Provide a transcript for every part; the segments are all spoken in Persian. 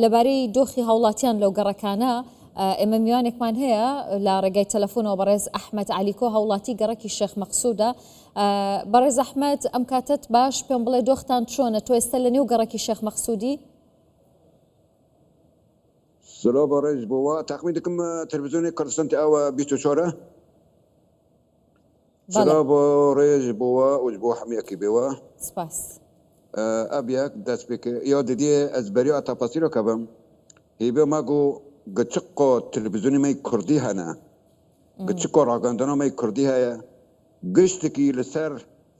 لەبارەی دۆخی هاوڵاتیان لەو گەڕەکانە ئێمە میوانێکمان هەیە لە ڕێگای تەلەفۆنەوە بەڕێز ئەحمەد عەلیکۆ هاوڵاتی گەڕەکی شێخ مەقسوودە. بەڕێز ئەحمەد ئەم کاتت باش پێم بڵێ دۆختان چۆنە؟ تۆ ئێستا لە نێو گەڕەکی شێخ مەقسوودی؟ سلام بەڕێز بۆوە تاقمی دەکەم تەلەڤیزیۆنی کوردستان ئەوە 24 سلام بەڕێز بۆوە و بۆ هەموویەکی بێوە سپاس. ئەبیەک دەست پێکە یا دەدیێ ئەزبەری ئەتاپاسیرۆکە بم هیبێ ماگو گچقۆ تەلەڤیزیۆنی کوردی هەنە گچقۆ ڕاگەندنەمەی کوردی هەیە گشتێکی لەسەر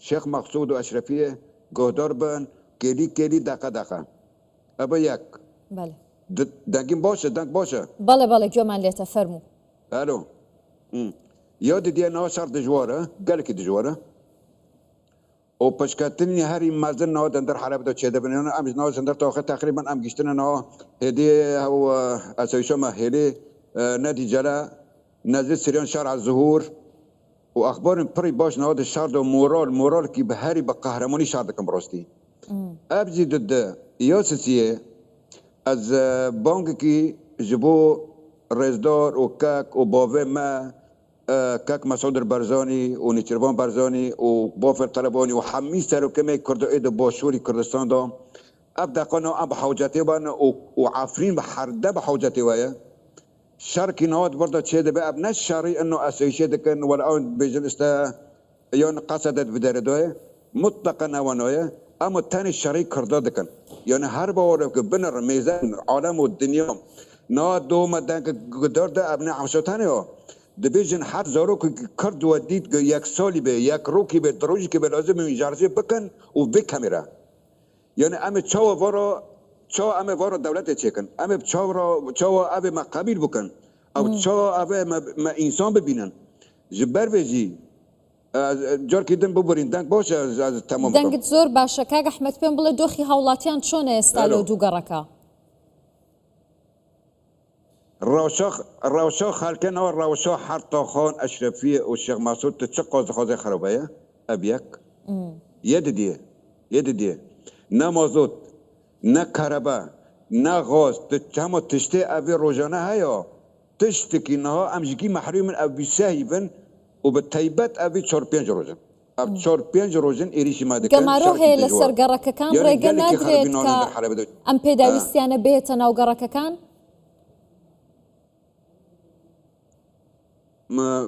شێخ مەقسوود و ئەشرەفیە گۆدار بن کێلی داقە ئەبە یەک دەنگیم باشە دەنگ باشە بەڵێ گوێمان لێتە فەرموو. ئەلۆ یا دەدیێ ناوە شار دژوارە گەلێکی دژوارە و پشکەتنی هەری مەزن ناوە دەندەر حەلەبدا چێدەبنێنە ئەم ناوە زەندەر تاوخە تقریبا ئەم گشتنە ناوە هێدێ ئەو ئەسەویشەمە هێلێ نەتیجەلە نەزیێ سریان شارع زهور و ئەخبارن پڕی باش ناوە دە شاردە مۆرالکی بە هەری بە قەهرەمانی شار دەکەم ڕۆستی ئەبجی ددە یا سسیە ئەز بانگێکی ji bo rêzdar û kek û bavê me kek Mesûd Barzanî û Nêçîrvan Barzanî û Bafer Telebanî û hemî serokemê Kurdî di başûrî Kurdistan da ev deqana em bi hewcetê ban û Efrîn bi herde bi hewcetê we ye şerkî nava di ber de çê dibe ev ne şerî ino esêyişê dikin were ew bêjin işte yan qesedet bi derê daye mutlaqan ewan ye em tenê şerî Kurda dikin yani her bawereke binir mêzen alem û dinya نا دوما دنگ گدار ده ابن عمشتانه ها دبیجن هر زاروکی کرد و دید که یک سالی به یک روکی به دروجی که به لازم اجازه بکن و بکمیره یعنی امه چاو امه وارا دولت چکن امه چاو امه ما قبیل بکن او چاو امه ما انسان ببینن جبر بجی جار کردن ببرین دنگ باشه از تمام دنگت زور باشه که احمد پیم بله دوخی هاولاتیان چونه استالو دو گرکا روشا خالكن او روشا حرطة خان اشرفيه والشيخ مسعود تتشقى زخازي خرابيه ابيك يد دي نا مازوت نا كهرباء نا غاز تتهمو تشتي ابي روجانا هيا تشتكي انها امجيكي محروم من ابي سايبن وبالتيبات ابي 4-5 روزن اب 4-5 روزن ايريشي ما دكان كمارو هي لسرقرك كان ريغا نادريت ام بيداويستيانا بيتنا وقرك كان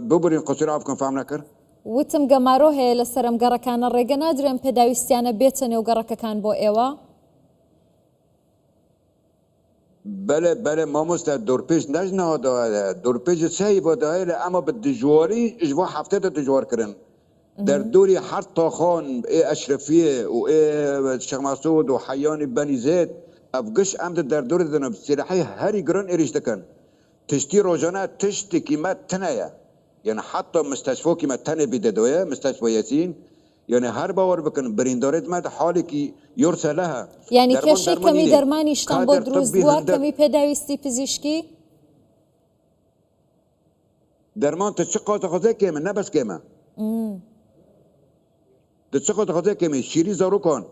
ببرین قصير عفكم فهم نكر وتم قمارو هي لسرم قركان الريقا نادرين بيداويستيانا بيتنا وقرك كان بو ايوا بله ما مست دور پیش نجنا دور پیش سهی بوده اما بالدجواري اجوا هفته دجوار کرن در دوری حتی خان اشرفیه و شيخ مسعود و حیان بني زيد افقش امد در دور دنب سلاحي هري گران ايريش دكن تشتي روجانا تشتي كيما تنايا يعني حتى مستشفى كيما تنايا بددوية مستشفى ياسين يعني هر باور بكن بريندارت ما حالي كي يرسل لها يعني كشي كمي درماني اشتان بود روز دوا كمي پداويستي پزيشكي درمان تشقى تخزي كيما نبس كيما تشقى تخزي كيما شيري زاروكان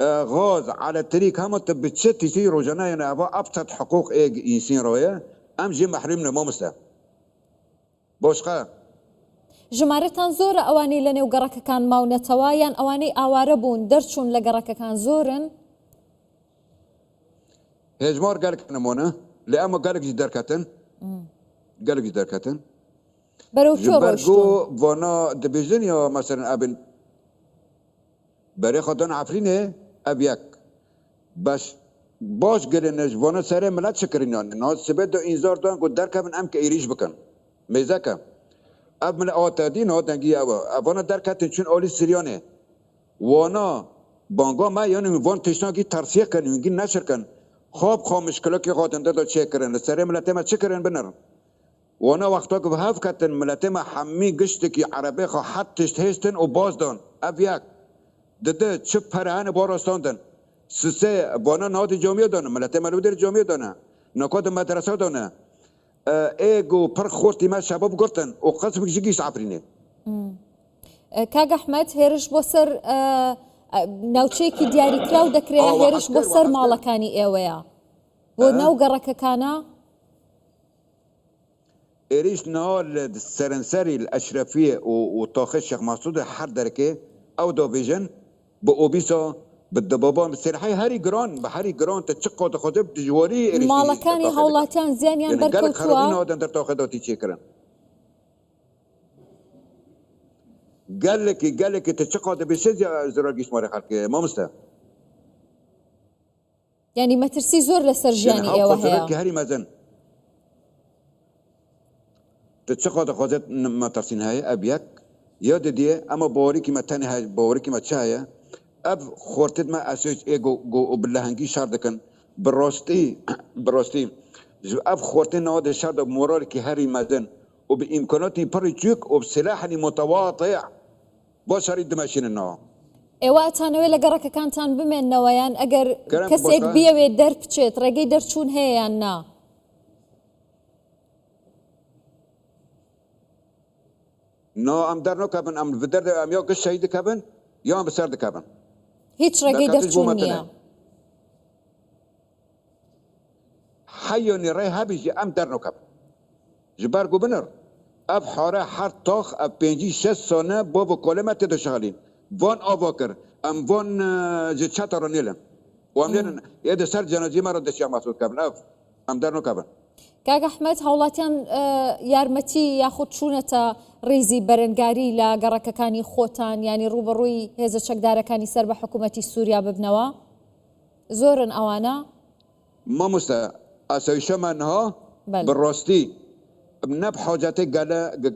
غاز على الطريق هم تبتشت تشي روجانا يعني ابسط حقوق انسان رويه ام جي محرمنا ما مستا باشقا ژمارەتان زۆرە ئەوانەی لە نێو گەڕەکەکان ماونەتەوە یان ئەوانەی ئاوارە بوون دەرچوون لە گەڕەکەکان زۆرن هێژمار گەلێک نمونە لە ئەمە گەلێکی دەرکەتن بەرەو کێ ڕۆیشتون وانا دەبێژن یا مەسەرەن ئەبن بەرێ خۆتان عەفرینێ ئەب یەک باش گرنش وانا سر ملت شکرینان ناز سبت دو انذار دان کو درک من ام که ایریش بکن میزکم اب من آتادی نه دنگی وانا درکت چون اولی سریانه وانا بانگا ما یعنی وان تشنا کی ترسیه کنیم کی نشر کن خواب مشکل کی خاطنده دا چک کرن سر ملت ما چکرن بنر وانا وقتا که هف کتن ملت ما حمی گشت کی عربی خو حد تشتهستن و باز دان اب یک دده چه پرهن باراستاندن سه بانا نهاد جامعه دانه ملت ملودر جامعه دانه نکات مدرسه دانه ایگو پر خورتی ما شباب گرتن و قسم کشیش عفرینه کاغ احمد هرش بسر ناوچەیەکی دیاریکراو دەکرێت هێرش بۆ سەر ماڵەکانی ئێوەیە وناو قرككانا إيريش نال السرنسري الأشرفية وطاخة الشيخ مقصود حر دركه أو دو فيجن بأوبيسو بالدبابان بالسلاحي هاري جران بحري جران تتشقوا تخاطب تجواري إيريش مالكاني هولاتيان زيانيان يعني قالك خرابين بركوتوا هذا أنت تاخذ دوتي تشكرن قال لك تتشقوا بسيز يا زراجيش ماري خالك ما مستا يعني ما ترسي زور يعني لسرجاني هاو ايوه قدرتك هي هاري مازن تتشقوا تخاطب ما ترسين هاي أبيك ياد دي أما بوريكي ما تاني هاي بوريكي ما تشايا اب خورتد ما اسوش جو باللهنجي شاردكن بالروستي اب خورتن هذا شارد مورالك هاري مازن وبامكاناتي بريتشوك وبسلاحني متواضع بشري دمشين النوع ئێواتانەوێ لە گەڕەکەکانتان بمێننەوەیان ئەگەر كلام کەسێک باشا. بیەوێ دەربچێت ڕێگەی دەرچوون هەیە یان نا نو ام در نو كابن ام بدر ام يو قش شهيد كابن يو ام بسرد كابن هیچ ڕێگەی دەکاتش بۆ دەرچوون مەتەنە. نییە حيوني ري هابي ام در نو كابن جبار جوبنر اب حاره حر طاخ اب بينجي 6 سنه بابا كلمه تدشغالين فون افوكر ام فون جتشاتر نيلن وامنين يد سر جنازي مرة دشيا مسعود كابن ام درنو كابن کاک ئەحمەد هاوڵاتیان یارمەتی یاخود چوونەتە ڕیزی بەرەنگاری لە گەڕەکەکانی خۆتان ینی ڕوبەڕووی هێزە چەکدارەکانی سەر بە حکوومەتی سووریا ببنەوە زۆرن ئەوانە ما مستا اسويشا منها بله. بالراستي بنب حاجتي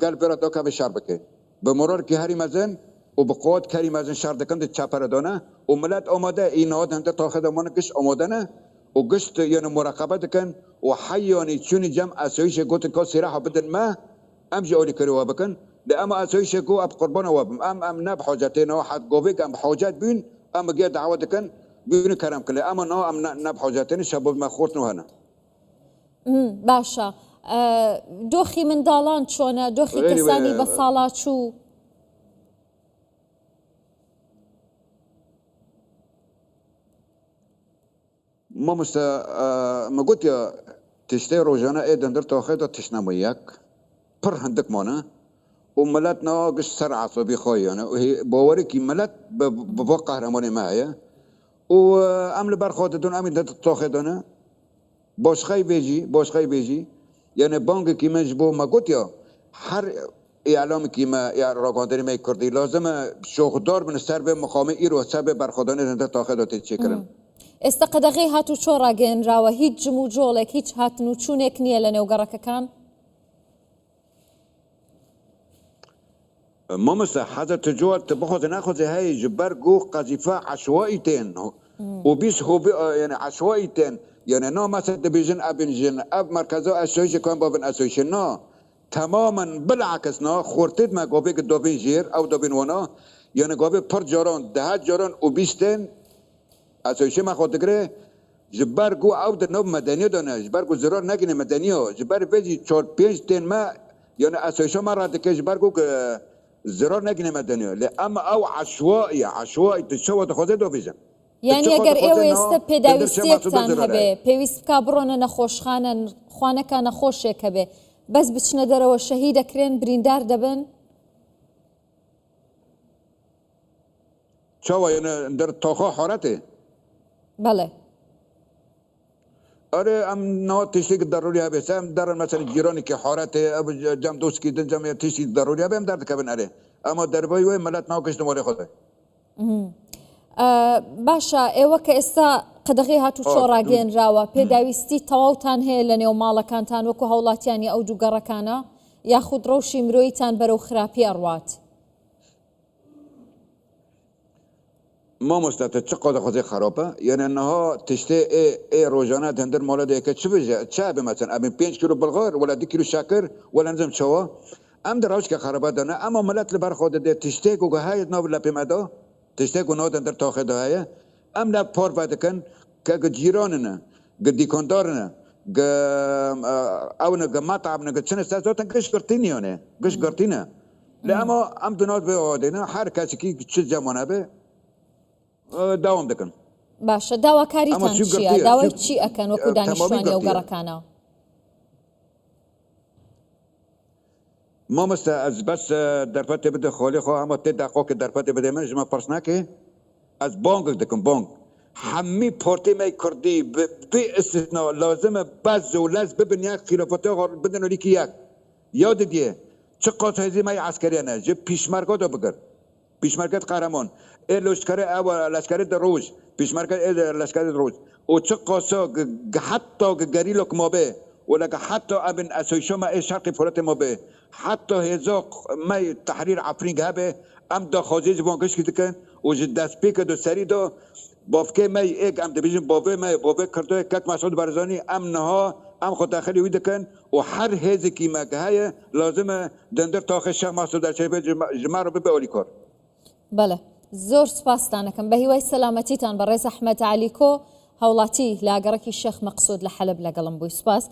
قال برا دوكا بشاربكه بمرور كي هاري مازن وبقوات كاري مازن شاردكن دي تشابردونه وملات اماده ايناد انت تاخذ من قش امادنه وقشت يعني مراقبه دكن وحيوني تشوني جم اسويش قلت كو سراحه بدل ما امجي اولي كريوا بكن لأما اسويش كو اب قربانه واب ام نب حاجتين واحد قوبيك ام حاجات بين ام جي دعوه دكن بين كلام كله اما نو ام نب حاجتين شباب ما خورتنو هنا باشە دۆخی منداڵان چۆنە دۆخی غيري کەسانی بە ساڵاچوو ما ما قلت يا تشتي روجانا ايه دندر تاخذ تشنميك بر هندك مانا وملات ناقش سرعة صبي خوي انا وهي باورك ملات ببقى قهرماني معايا وعمل برخوات دون عمل تاخذ انا باش خي بيجي يعني بانك كي مجبو ما قلت يا هر اعلام كيما يا راگاندري ما كردي لازم شوخدار من سرب مقام ايرو سرب برخودان دندر تاخذ تشكرن ئێستا قەدەغی هاتو چۆ ڕاگەێنراوە هیچ جم و جۆڵێک هیچ هاتن و چوونێک نییە لە نێوگەڕەکەکان ما مثل حضرت تجوال تبخذ ناخذ هاي جبر جو قذيفة عشوائيتين وبيس هو يعني عشوائيتين يعني نو مثلا دبيجن ابنجن اب مركزه اسويش كان بابن اسويش نو تماما بالعكس نو خورتد ما قوبيك دوبين جير او دوبين ونا يعني قوبي پر جاران ده جاران وبيستين اسويش ما خود دگره جبر جو او د نو مدني دونه جبر جو زرار نگنه مدنيو جبر بيجي 4 5 تن ما يعني اسويش ما راد که جبر جو زرار نگنه مدنيو لاما او عشوائي تشوت خود دو بيجن یعنی ئەگەر ئێوە ئێستا پێداویستیەکتان هەبێ پێویست بکا بڕۆنە نەخۆشخانە خوانەکە نەخۆشێک هەبێ بەس بچنە دەرەوە شەهید دەکرێن بریندار دەبن چاوا يعني در تاخا حارته بەڵێ آره ام نو تشتیک ضروری ها بسم در مثلا جیرانی که حارته اب جام دوست کی جام تشتیک ضروری ها بهم درد کبن اره اما در بای و ملت نو کشت مال خود باشە ئێوە کە ئێستا قەدەغی هاتو چۆ ڕاگەێنراوە پێداویستی تەواوتان هەیە لە نێو ماڵەکانتان وەکو هەوڵاتیانی ئەو دوو گەڕەکانە یاخود ڕەوشی مرۆیتان بەرەو خراپی ئەڕوات ما مستعد چقدر خود خرابه یعنی انها تشته ای روزانه دندر مال دیگه چه بجه چه به مثلا ابن 5 کیلو بلغار ولا 2 کیلو شکر ولا نظام چوا ام دراوش که خرابه دانه اما ملت لبر خود ده تشته کو های نو لپی مدا تشته کو نو دندر تاخد های ام لا پار بدکن که جیراننه گدیکاندارنه گ او نه مطعم نه چنه سازاتن کش کرتینیونه کش کرتینه لما ام دونات به اودینه هر کسی کی چه زمانه به دوام دکن باشە داواکاریتان چی چییە گرتیە؟ داوای چی- چی ئەکەن وەکو دانیشتوانی ئەو گرتیە. گەڕەکانە؟ مامۆستا ئەس بەس دەرفەتێ بدە خۆلی خۆ ئەمە تێ داقۆکە دەرفەتێ بدە من ژمە پرس ناکێ ئەس بانگێک دەکەم بانگ هەمی پۆرتێمەی کوردی بێ ئستثنا لازمە بەز و لەز ببن یەک خلافەتە بدن ولیکی یەک یاد دیێ چه قاتهزیمەی عسکریانە جه پیشمەرگە دو بگەر پیشمەرگەت قهرمان ای لشکره او لشکره روز پیشمەرگە لشکره روز و چه قاسا حتی گریلوک ما به ولكن حتى ابن اسويشوما اي شرقي فرات ما به حتى هزاق ما تحرير عفرين هبه ام دا خازيز بانكش كده وجد دست بيك دو سري دو بافكي ما ايك ام دبيجن بافي ما بافي كرتو كات مسعود برزاني ام نها ام خد داخلي ويدكن وحر هذه كيما هي لازم دندر تاخ الشيخ مسعود در شبه جماعه ببولي كار بەڵێ زۆر سپاستانەکەم بە هیوای سەلامەتیتان بەڕێز ئەحمەد عەلیکۆ هەوڵاتی لاگەڕێکی شێخ مەقسوود لە حەلب لەگەڵم بووی. سپاس.